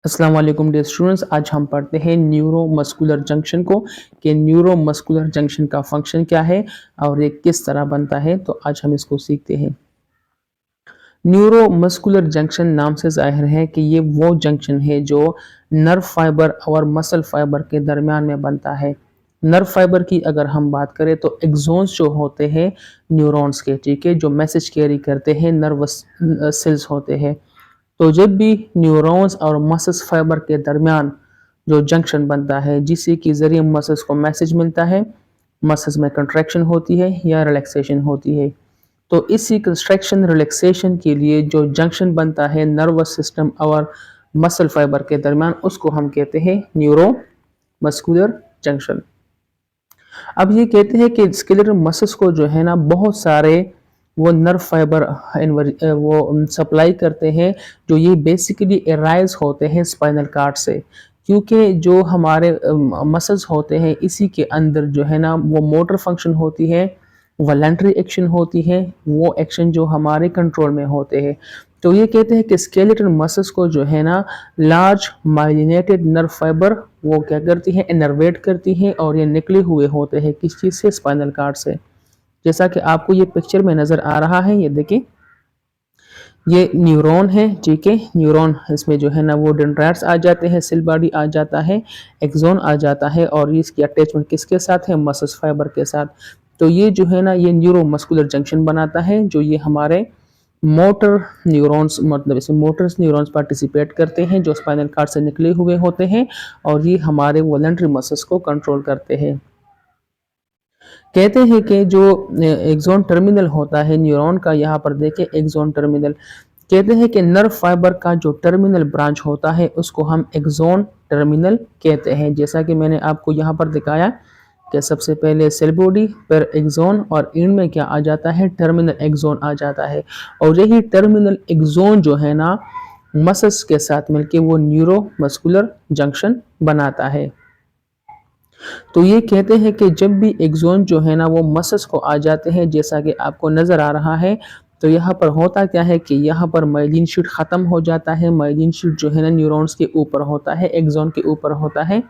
अस्सलाम वालेकुम dear students. आज हम पढ़ते हैं न्यूरोमस्कुलर जंक्शन को कि न्यूरोमस्कुलर जंक्शन का फंक्शन क्या है और ये किस तरह बनता है। तो आज हम इसको सीखते हैं। न्यूरोमस्कुलर जंक्शन नाम से जाहिर है कि ये वो जंक्शन है जो नर्व फाइबर और मसल फाइबर के दरमियान में बनता है। नर्व फाइबर की अगर हम बात करें तो एक्सोन्स जो होते हैं न्यूरॉन्स के, ठीक है, जो मैसेज कैरी करते हैं नर्वस सेल्स होते हैं। तो जब भी न्यूरॉन्स और मसल्स फाइबर के दरमियान जो जंक्शन बनता है जिससे कि ज़रिए मसल्स को मैसेज मिलता है, मसल्स में कंट्रैक्शन होती है या रिलैक्सेशन होती है। तो इसी कंस्ट्रक्शन रिलैक्सेशन के लिए जो जंक्शन बनता है नर्वस सिस्टम और मसल फाइबर के दरमियान, उसको हम कहते हैं न्यूरो मस्कुलर जंक्शन। अब ये कहते हैं कि स्केलेटल मसल्स को जो है ना बहुत सारे वो नर्व फाइबर वो सप्लाई करते हैं, जो ये बेसिकली एराइज होते हैं स्पाइनल कार्ड से। क्योंकि जो हमारे मसल्स होते हैं इसी के अंदर जो है ना वो मोटर फंक्शन होती है, वॉलंटरी एक्शन होती है, वो एक्शन जो हमारे कंट्रोल में होते हैं। तो ये कहते हैं कि स्केलेटल मसल्स को जो है ना लार्ज माइलिनेटेड नर्व फाइबर वो क्या करती है, इनर्वेट करती है और ये निकले हुए होते हैं किस चीज़ से, स्पाइनल कार्ड से। जैसा कि आपको ये पिक्चर में नज़र आ रहा है, ये देखिए ये न्यूरॉन है, ठीक है। न्यूरॉन इसमें जो है ना वो डेंड्राइट्स आ जाते हैं, सेल बॉडी आ जाता है, एक्सोन आ जाता है और इसकी अटैचमेंट किसके साथ है, मसल्स फाइबर के साथ। तो ये जो है ना ये न्यूरोमस्कुलर जंक्शन बनाता है, जो ये हमारे मोटर न्यूरॉन्स, मतलब इसमें मोटर्स न्यूरॉन्स पार्टिसिपेट करते हैं जो स्पाइनल कार्ड से निकले हुए होते हैं और ये हमारे वॉलंटरी मसल्स को कंट्रोल करते हैं। कहते हैं कि जो एक्सोन टर्मिनल होता है न्यूरॉन का, यहाँ पर देखें एक्सोन टर्मिनल, कहते हैं कि नर्व फाइबर का जो टर्मिनल ब्रांच होता है उसको हम एक्सोन टर्मिनल कहते हैं। जैसा कि मैंने आपको यहाँ पर दिखाया कि सबसे पहले सेल बॉडी, फिर एक्सोन और एंड में क्या आ जाता है, टर्मिनल एक्सोन आ जाता है। और यही टर्मिनल एक्सोन जो है ना मसल्स के साथ मिलके वो न्यूरोमस्कुलर जंक्शन बनाता है। तो ये कहते हैं कि जब भी एक्सोन जो है ना वो मसल्स को आ जाते हैं, जैसा कि आपको नज़र आ रहा है, तो यहाँ पर होता क्या है कि यहाँ पर माइलिन शीट ख़त्म हो जाता है। माइलिन शीट जो है ना न्यूरॉन्स के ऊपर होता है, एक्सोन के ऊपर होता है,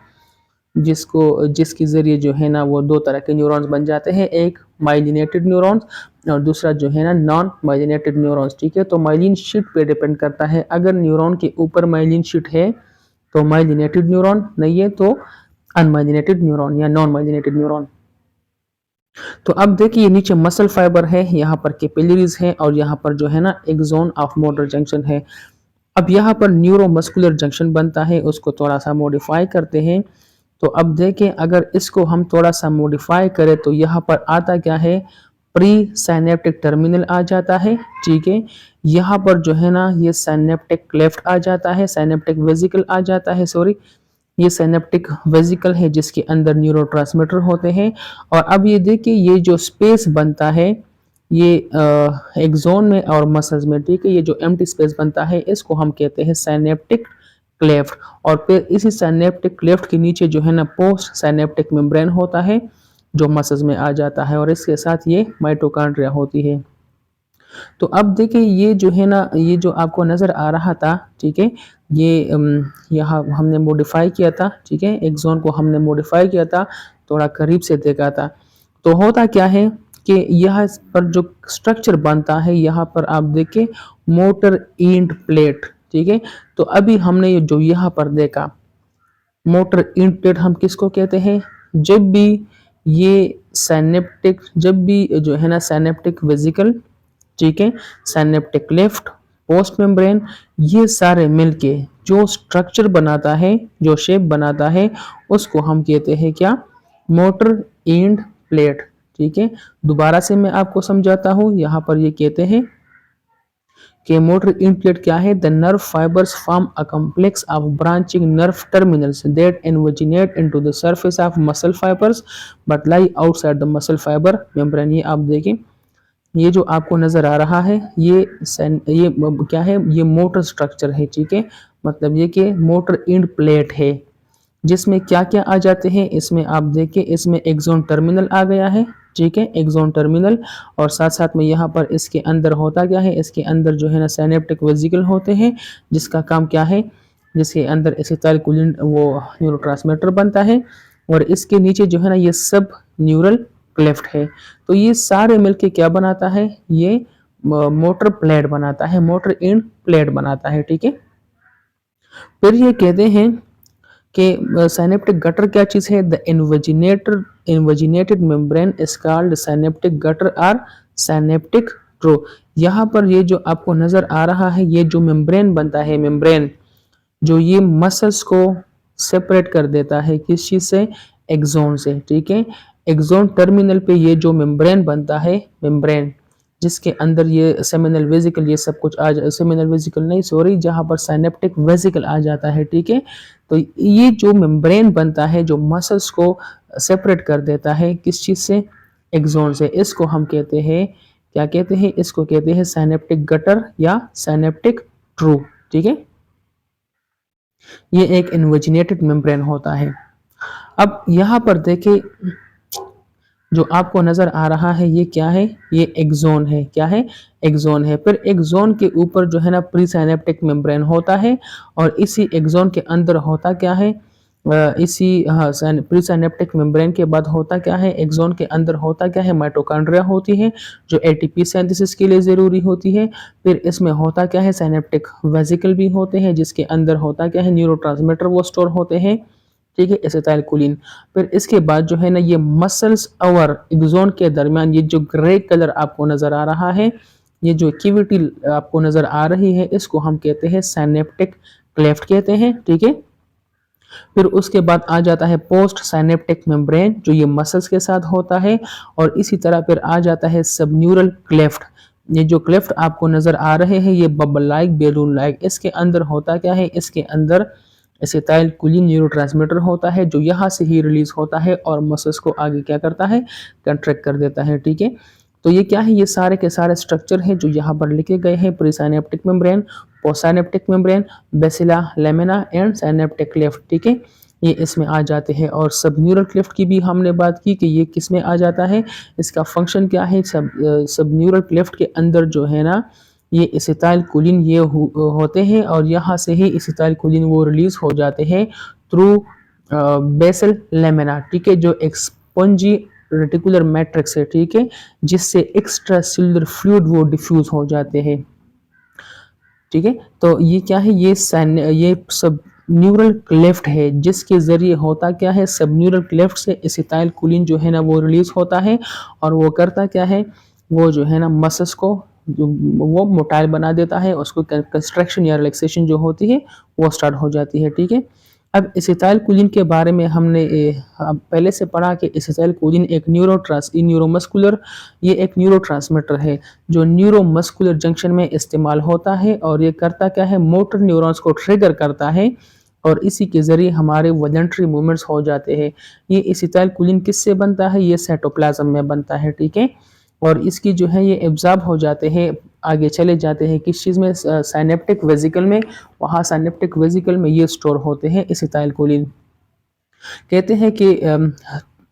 जिसके ज़रिए जो है ना वो दो तरह के न्यूरॉन्स बन जाते हैं, एक माइलिनेटेड न्यूरॉन्स और दूसरा जो है ना नॉन माइलिनेटेड न्यूरॉन्स, ठीक है। तो माइलिन शीट पे डिपेंड करता है, अगर न्यूरॉन के ऊपर माइलिन शीट है तो माइलिनेटेड न्यूरॉन, नहीं है तो अनमाइलिनेटेड न्यूरॉन या नॉन माइलिनेटेड न्यूरॉन। तो अब देखिए नीचे मसल फाइबर है, यहाँ पर कैपिलरीज है और यहाँ पर जो है ना एक्सोन ऑफ मोटर जंक्शन है। अब यहाँ पर न्यूरोमस्कुलर जंक्शन बनता है, उसको थोड़ा सा मॉडिफाई करते हैं। तो अब देखें अगर इसको हम थोड़ा सा मॉडिफाई करें तो यहाँ पर आता क्या है, प्री साइनेप्टिक टर्मिनल आ जाता है, ठीक है। यहाँ पर जो है ना ये साइनेप्टिक क्लेफ्ट आ जाता है, साइनेप्टिक वेसिकल आ जाता है, सॉरी, ये सिनेप्टिक वेसिकल है जिसके अंदर न्यूरोट्रांसमीटर होते हैं। और अब ये देखिए ये जो स्पेस बनता है ये एक्सोन में और मसल्स में, ठीक है, ये जो एम्प्टी स्पेस बनता है इसको हम कहते हैं साइनेप्टिक क्लेफ्ट। और फिर इसी साइनेप्टिक क्लेफ्ट के नीचे जो है ना पोस्ट साइनेप्टिक मेम्ब्रेन होता है जो मसल्स में आ जाता है और इसके साथ ये माइटोकॉन्ड्रिया होती है। तो अब देखिए ये जो है ना ये जो आपको नज़र आ रहा था, ठीक है, ये यहाँ हमने मॉडिफाई किया था, ठीक है, एक्सोन को हमने मॉडिफाई किया था, थोड़ा करीब से देखा था। तो होता क्या है कि यहाँ पर जो स्ट्रक्चर बनता है, यहाँ पर आप देखिए मोटर एंड प्लेट, ठीक है। तो अभी हमने ये जो यहाँ पर देखा मोटर एंड प्लेट हम किसको कहते हैं, जब भी ये साइनेप्टिक, जब भी जो है ना साइनेप्टिक वेसिकल, ठीक है, साइनेप्टिक क्लेफ्ट, पोस्ट मेम्ब्रेन, ये सारे मिलके जो स्ट्रक्चर बनाता है, जो शेप बनाता है, उसको हम कहते हैं क्या, मोटर एंड प्लेट, ठीक है। दोबारा से मैं आपको समझाता हूँ, यहाँ पर ये कहते हैं कि मोटर एंड प्लेट क्या है, the nerve fibres form a complex of branching nerve terminals that invaginate into the surface of muscle fibres but lie outside the muscle fibre membrane. ये आप देखें, ये जो आपको नज़र आ रहा है ये क्या है, ये मोटर स्ट्रक्चर है, ठीक है, मतलब ये कि मोटर एंड प्लेट है जिसमें क्या क्या आ जाते हैं, इसमें आप देखिए इसमें एक्सोन टर्मिनल आ गया है, ठीक है, एक्सोन टर्मिनल। और साथ साथ में यहाँ पर इसके अंदर होता क्या है, इसके अंदर जो है ना साइनेप्टिक वेसिकल होते हैं जिसका काम क्या है, जिसके अंदर एसिटाइलकोलिन वो न्यूरोट्रांसमीटर बनता है, और इसके नीचे जो है ना ये सब न्यूरल क्लेफ्ट है। तो ये सारे मिलके क्या बनाता है, ये मोटर प्लेट बनाता है, मोटर इन प्लेट बनाता है, ठीक है। फिर ये कहते हैं कि साइनेप्टिक गटर क्या चीज है, the invaginated membrane is called synaptic gutter और साइनेप्टिक ट्रो। यहाँ पर ये जो आपको नजर आ रहा है, ये जो मेम्ब्रेन बनता है, मेम्ब्रेन जो ये मसल्स को सेपरेट कर देता है, किस चीज से, एक्सोन से, ठीक है। एक्सोन टर्मिनल पे ये जो मेम्ब्रेन बनता है, मेम्ब्रेन जिसके अंदर ये सेमिनल वेसिकल ये सब कुछ आ जा, सेमिनल वेसिकल नहीं सॉरी, जहां पर साइनेप्टिक वेसिकल आ जाता है, ठीक है। तो ये जो मेम्ब्रेन बनता है जो मसल्स को सेपरेट कर देता है, किस चीज से, एक्सोन से, इसको हम कहते हैं, क्या कहते हैं, इसको कहते हैं साइनेप्टिक गटर या साइनेप्टिक ट्रू, ठीक है। ये एक इन्वेजिनेटेड मेम्ब्रेन होता है। अब यहाँ पर देखिए जो आपको नजर आ रहा है ये क्या है, ये एक्सोन है, क्या है, एक्सोन है। फिर एक्सोन के ऊपर जो है ना प्री साइनेप्टिक मेम्ब्रेन होता है, और इसी एक्सोन के अंदर होता क्या है, इसी हाँ प्री साइनेप्टिक मेम्ब्रेन के बाद होता क्या है, एक्सोन के अंदर होता क्या है, माइटोकॉन्ड्रिया होती है जो एटीपी सिंथेसिस के लिए जरूरी होती है। फिर इसमें होता क्या है, साइनेप्टिक वेसिकल भी होते हैं जिसके अंदर होता क्या है, न्यूरोट्रांसमीटर वो स्टोर होते हैं, ठीक है, एसिटाइलकोलिन। फिर इसके बाद जो है ना ये मसल्स और एक्सोन के दरमियान ये जो ग्रे कलर आपको नजर आ रहा है, ये जो कैविटी आपको नजर आ रही है, इसको हम कहते हैं साइनेप्टिक क्लेफ्ट कहते हैं, ठीक है। फिर उसके बाद आ जाता है पोस्ट साइनेप्टिक मेम्ब्रेन जो ये मसल्स के साथ होता है, और इसी तरह फिर आ जाता है सबन्यूरल क्लेफ्ट। ये जो क्लेफ्ट आपको नजर आ रहे हैं ये बबल लाइक, बैलून लाइक, इसके अंदर होता क्या है, इसके अंदर एसिटाइलकोलिन न्यूरोट्रांसमीटर होता है जो यहाँ से ही रिलीज होता है और मसल्स को आगे क्या करता है, कंट्रैक्ट कर देता है, ठीक है। तो ये क्या है, ये सारे के सारे स्ट्रक्चर हैं जो यहाँ पर लिखे गए हैं, pre synaptic membrane, post synaptic membrane, basal, lamina and synaptic cleft, ठीक है, ये इसमें आ जाते हैं। और सब न्यूरल क्लेफ्ट की भी हमने बात की कि ये किस में आ जाता है, इसका फंक्शन क्या है, सब न्यूरल क्लेफ्ट के अंदर जो है ना ये एसिटाइलकोलिन ये होते हैं, और यहाँ से ही एसिटाइलकोलिन वो रिलीज हो जाते हैं थ्रू बेसल लेमिना, ठीक है, जो एक स्पंजी रेटिकुलर मैट्रिक्स है, ठीक है, जिससे एक्स्ट्रा सेलुलर फ्लूइड वो डिफ्यूज हो जाते हैं, ठीक है। तो ये क्या है, ये सब न्यूरल क्लेफ्ट है जिसके जरिए होता क्या है, सब न्यूरल क्लेफ्ट से एसिटाइलकोलिन जो है ना वो रिलीज होता है, और वो करता क्या है, वो जो है ना मसल्स को जो वो मोटाइल बना देता है, उसको कंस्ट्रक्शन या रिलैक्सेशन जो होती है वो स्टार्ट हो जाती है, ठीक है। अब एसिटाइलकोलिन के बारे में हमने पहले से पढ़ा कि एसिटाइलकोलिन एक न्यूरोमस्कुलर ये एक न्यूरोट्रांसमीटर है जो न्यूरोमस्कुलर जंक्शन में इस्तेमाल होता है, और ये करता क्या है, मोटर न्यूरॉन्स को ट्रिगर करता है, और इसी के जरिए हमारे वॉलंटरी मूवमेंट्स हो जाते हैं। ये एसिटाइलकोलिन किससे बनता है, ये साइटोप्लाज्म में बनता है, ठीक है। और इसकी जो है ये एब्जॉर्ब हो जाते हैं, आगे चले जाते हैं किस चीज़ में, साइनेप्टिक वेसिकल में, वहाँ साइनेप्टिक वेसिकल में ये स्टोर होते हैं एसिटाइलकोलिन। कहते हैं कि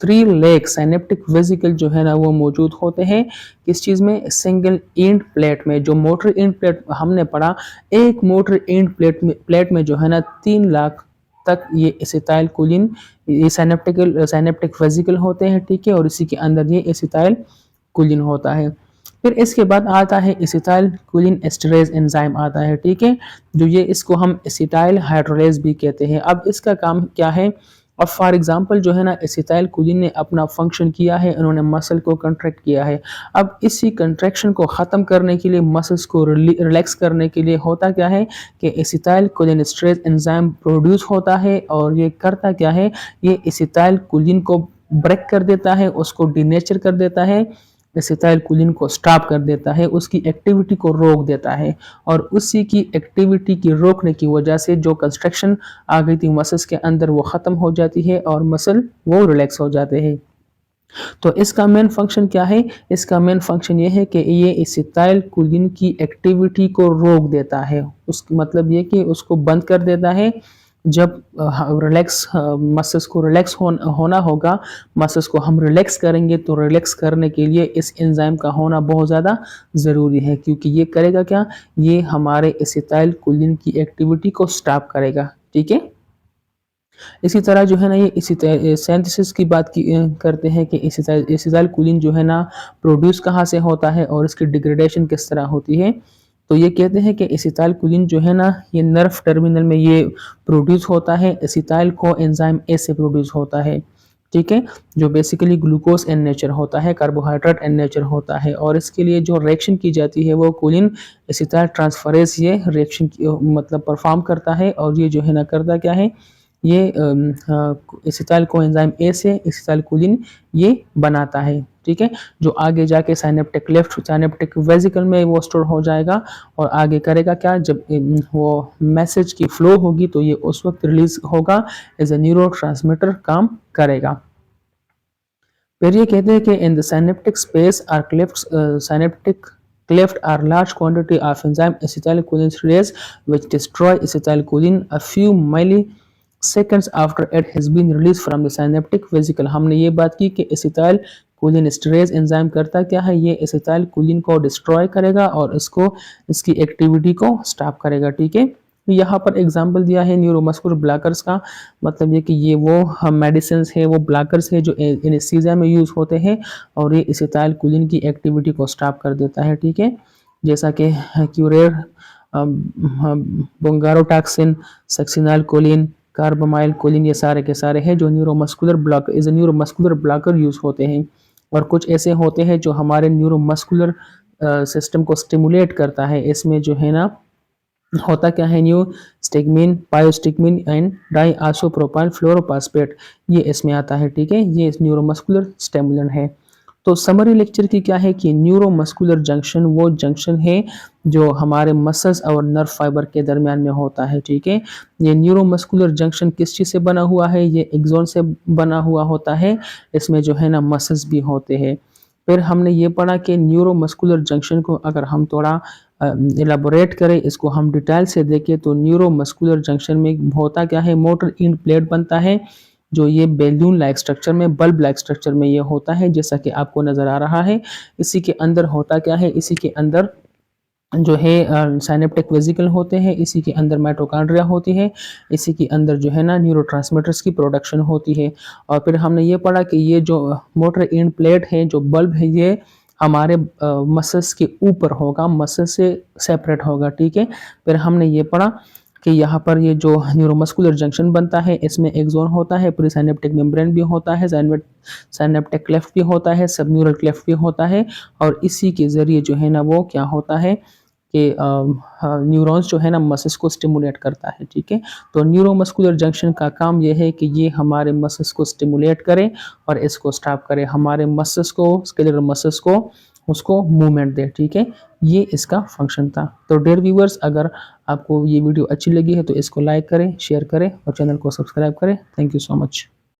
3 लेग साइनेप्टिक वेसिकल जो है ना वो मौजूद होते हैं किस चीज़ में, सिंगल एंड प्लेट में, जो मोटर एंड प्लेट हमने पढ़ा, एक मोटर एंड प्लेट में जो है ना 3 लाख तक ये एसिटाइलकोलिन ये साइनेप्टिक वेसिकल होते हैं, ठीक है, और इसी के अंदर ये एसिटाइलकोलिन होता है। फिर इसके बाद आता है एसिटाइलकोलिन एस्टरेज एंजाइम आता है, ठीक है, जो ये इसको हम एसिटाइल हाइड्रोलेज भी कहते हैं। अब इसका काम क्या है, अब फॉर एग्जांपल जो है ना एसिटाइलकोलिन ने अपना फंक्शन किया है, उन्होंने मसल को कंट्रैक्ट किया है। अब इसी कंट्रैक्शन को ख़त्म करने के लिए, मसल्स को रिलैक्स करने के लिए होता क्या है कि एसिटाइलकोलिन एस्टरेज एंजाइम प्रोड्यूस होता है, और ये करता क्या है, ये एसिटाइलकोलिन को ब्रेक कर देता है, उसको डीनेचर कर देता है, एसिटाइलकोलिन को स्टॉप कर देता है, उसकी एक्टिविटी को रोक देता है, और उसी की एक्टिविटी की रोकने की वजह से जो कंस्ट्रक्शन आ गई थी मसल्स के अंदर वो ख़त्म हो जाती है, और मसल वो रिलैक्स हो जाते हैं। तो इसका मेन फंक्शन क्या है, इसका मेन फंक्शन ये है कि ये एसिटाइलकोलिन की एक्टिविटी को रोक देता है, उसका मतलब ये कि उसको बंद कर देता है, जब रिलैक्स मसल्स को रिलैक्स होना होगा, मसल्स को हम रिलैक्स करेंगे, तो रिलैक्स करने के लिए इस एंजाइम का होना बहुत ज़्यादा ज़रूरी है, क्योंकि ये करेगा क्या, ये हमारे एसिटाइल कोलिन की एक्टिविटी को स्टॉप करेगा। ठीक है। इसी तरह जो है ना, ये इसी सिंथेसिस की बात करते हैं कि एसिटाइल कोलिन जो है ना प्रोड्यूस कहाँ से होता है और इसकी डिग्रेडेशन किस तरह होती है। तो ये कहते हैं कि एसिटाइल कोलिन जो है ना, ये नर्व टर्मिनल में ये प्रोड्यूस होता है। एसिटाइल को एंजाइम ए से प्रोड्यूस होता है। ठीक है। जो बेसिकली ग्लूकोज इन नेचर होता है, कार्बोहाइड्रेट इन नेचर होता है, और इसके लिए जो रिएक्शन की जाती है वो कोलिन एसिटाइल ट्रांसफरेज ये रिएक्शन मतलब परफॉर्म करता है। और ये जो है ना करता क्या है, ये एसिटाइल कोएंजाइम ए से एसिटाइल कोलिन ये बनाता है। ठीक है। जो आगे जाके साइनेप्टिक लेफ्ट साइनेप्टिक वेसिकल में वो स्टोर हो जाएगा और आगे करेगा क्या, जब वो मैसेज की फ्लो होगी तो ये उस वक्त रिलीज होगा, एज ए न्यूरोट्रांसमीटर काम करेगा। फिर ये कहते हैं कि in the synaptic space are cleft synaptic cleft are large quantity of enzyme acetylcholinesterase which destroy acetylcholine a few milliseconds after it has been released from the synaptic vesicle। हमने ये बात की कि एसिटाइल कोलिनेस्टरेज एंजाइम करता क्या है, ये acetyl choline को डिस्ट्रॉय करेगा और इसको इसकी एक्टिविटी को स्टॉप करेगा। ठीक है। यहाँ पर एग्जाम्पल दिया है न्यूरोमस्कुलर ब्लॉकर्स का, मतलब ये कि ये वो मेडिसिन है, वो ब्लॉकर्स है जो एनेस्थीसिया में यूज होते हैं और ये एसिटाइल कोलिन की एक्टिविटी को स्टॉप कर देता है। ठीक है। जैसा कि क्यूरेर, बुंगारोटॉक्सिन, सक्सिनाइल कोलिन, कार्बामाइल कोलिन, ये सारे के सारे हैं जो न्यूरोमस्कुलर ब्लॉकर यूज होते हैं। और कुछ ऐसे होते हैं जो हमारे न्यूरोमस्कुलर सिस्टम को स्टिमुलेट करता है। इसमें जो है ना होता क्या है, न्यू स्टिग्मिन, पायोस्टिग्मिन एंड डाइआसोप्रोपाइल फ्लोरोपास्पेट, ये इसमें आता है। ठीक है। ये न्यूरोमस्कुलर स्टिमुलेंट है। तो समरी लेक्चर की क्या है कि न्यूरोमस्कुलर जंक्शन वो जंक्शन है जो हमारे मसल्स और नर्व फाइबर के दरमियान में होता है। ठीक है। ये न्यूरोमस्कुलर जंक्शन किस चीज़ से बना हुआ है, ये एक्सोन से बना हुआ होता है। इसमें जो है ना मसल्स भी होते हैं। फिर हमने ये पढ़ा कि न्यूरोमस्कुलर जंक्शन को अगर हम थोड़ा इलाबोरेट करें, इसको हम डिटेल से देखें, तो न्यूरोमस्कुलर जंक्शन में होता क्या है, मोटर इंड प्लेट बनता है जो ये बैलून लाइक स्ट्रक्चर में, बल्ब लाइक स्ट्रक्चर में ये होता है, जैसा कि आपको नज़र आ रहा है। इसी के अंदर होता क्या है, इसी के अंदर जो है साइनेप्टिक वेसिकल होते हैं, इसी के अंदर माइटोकॉन्ड्रिया होती है, इसी के अंदर जो है ना न्यूरोट्रांसमीटर्स की प्रोडक्शन होती है। और फिर हमने ये पढ़ा कि ये जो मोटर इंड प्लेट है, जो बल्ब है, ये हमारे मसल्स के ऊपर होगा, मसल से सेपरेट होगा। ठीक है। फिर हमने ये पढ़ा कि यहाँ पर ये जो न्यूरोमस्कुलर जंक्शन बनता है, इसमें एक्सोन होता है, प्री साइनेप्टिक मेम्ब्रेन भी होता है, साइनेप्टिक क्लेफ्ट भी होता है, सब न्यूरल क्लेफ्ट भी होता है, और इसी के ज़रिए जो है ना वो क्या होता है कि न्यूरॉन्स जो है ना मसल्स को स्टिमुलेट करता है। ठीक है। तो न्यूरोमस्कुलर जंक्शन का काम यह है कि ये हमारे मसल्स को स्टिमुलेट करे और इसको स्टॉप करे, हमारे मसल्स को, स्केलेटल मसल्स को उसको मूवमेंट दे। ठीक है। ये इसका फंक्शन था। तो डियर व्यूअर्स, अगर आपको ये वीडियो अच्छी लगी है तो इसको लाइक करें, शेयर करें और चैनल को सब्सक्राइब करें। Thank you so much.